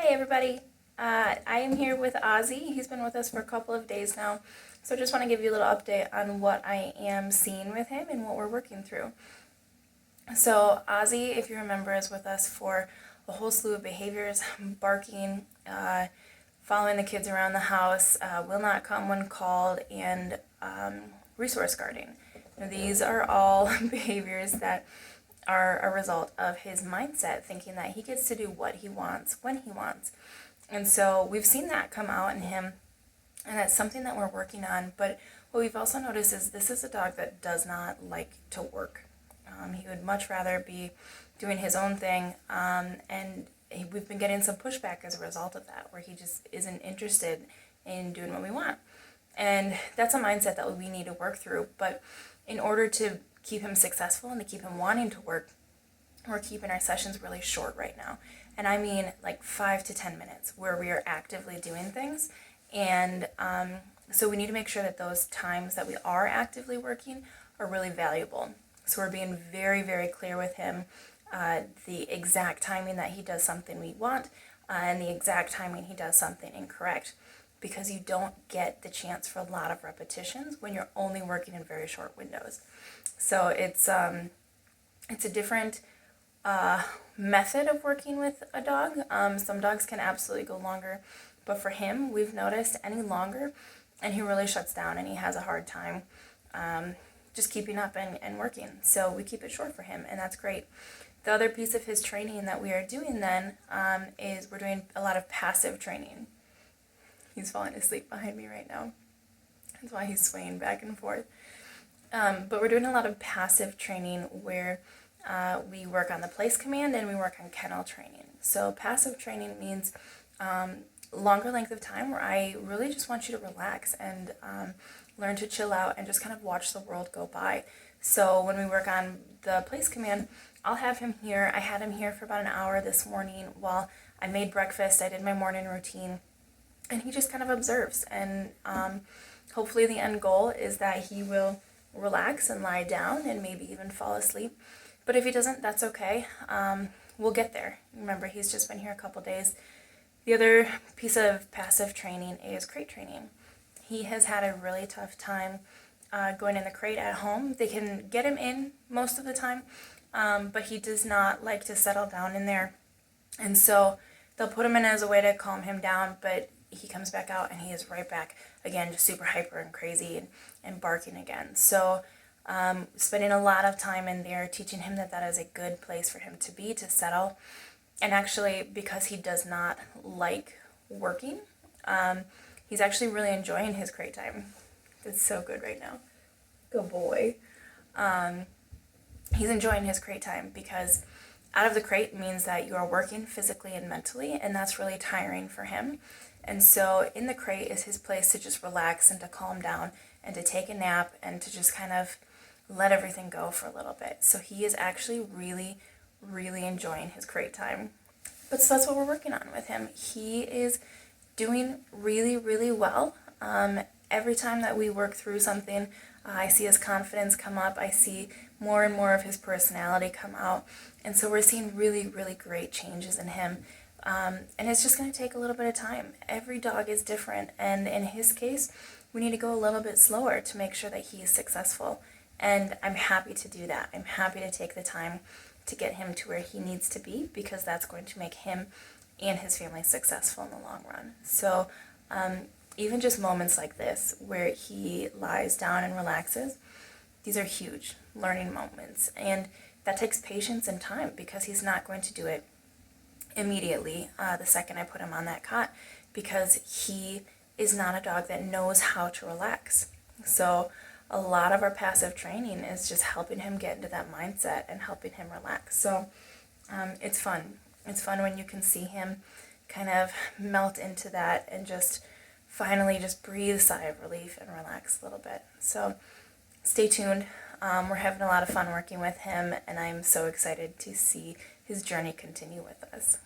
everybody. I am here with Ozzie. He's been with us for a couple of days now. So I just want to give you a little update on what I am seeing with him and what we're working through. So Ozzie, if you remember, is with us for a whole slew of behaviors: barking, following the kids around the house, will not come when called, and resource guarding. Now, these are all behaviors that are a result of his mindset, thinking that he gets to do what he wants when he wants. And so we've seen that come out in him, and that's something that we're working on. But what we've also noticed is this is a dog that does not like to work. He would much rather be doing his own thing, and we've been getting some pushback as a result of that, where he just isn't interested in doing what we want. And that's a mindset that we need to work through. But in order to keep him successful and to keep him wanting to work, we're keeping our sessions really short right now. And I mean like 5 to 10 minutes where we are actively doing things. And so we need to make sure that those times that we are actively working are really valuable. So we're being very, very clear with him, the exact timing that he does something we want, and the exact timing he does something incorrect, because you don't get the chance for a lot of repetitions when you're only working in very short windows. So it's a different method of working with a dog. Some dogs can absolutely go longer, but for him, we've noticed any longer, and he really shuts down and he has a hard time just keeping up and working. So we keep it short for him, and that's great. The other piece of his training that we are doing then is we're doing a lot of passive training. He's falling asleep behind me right now. That's why he's swaying back and forth. But we're doing a lot of passive training where we work on the place command and we work on kennel training. So passive training means longer length of time where I really just want you to relax and learn to chill out and just kind of watch the world go by. So when we work on the place command, I'll have him here. I had him here for about an hour this morning while I made breakfast. I did my morning routine, and he just kind of observes. And hopefully the end goal is that he will relax and lie down and maybe even fall asleep. But if he doesn't, that's okay. We'll get there. Remember, he's just been here a couple days. The other piece of passive training is crate training. He has had a really tough time going in the crate at home. They can get him in most of the time, but he does not like to settle down in there. And so they'll put him in as a way to calm him down, but he comes back out and he is right back again, just super hyper and crazy and barking again. So spending a lot of time in there, teaching him that that is a good place for him to be, to settle. And actually, because he does not like working, he's actually really enjoying his crate time. It's so good right now. Good boy. He's enjoying his crate time because out of the crate means that you are working physically and mentally, and that's really tiring for him. And so in the crate is his place to just relax and to calm down and to take a nap and to just kind of let everything go for a little bit. So he is actually really, really enjoying his crate time. But so that's what we're working on with him. He is doing really, really well. Every time that we work through something, I see his confidence come up. I see more and more of his personality come out. And so we're seeing really, really great changes in him. And it's just going to take a little bit of time. Every dog is different. And in his case, we need to go a little bit slower to make sure that he is successful. And I'm happy to do that. I'm happy to take the time to get him to where he needs to be, because that's going to make him and his family successful in the long run. So even just moments like this where he lies down and relaxes, these are huge learning moments. And that takes patience and time, because he's not going to do it immediately the second I put him on that cot, because he is not a dog that knows how to relax. So a lot of our passive training is just helping him get into that mindset and helping him relax. So it's fun. It's fun when you can see him kind of melt into that and just finally just breathe a sigh of relief and relax a little bit. So stay tuned. We're having a lot of fun working with him, and I'm so excited to see his journey continue with us.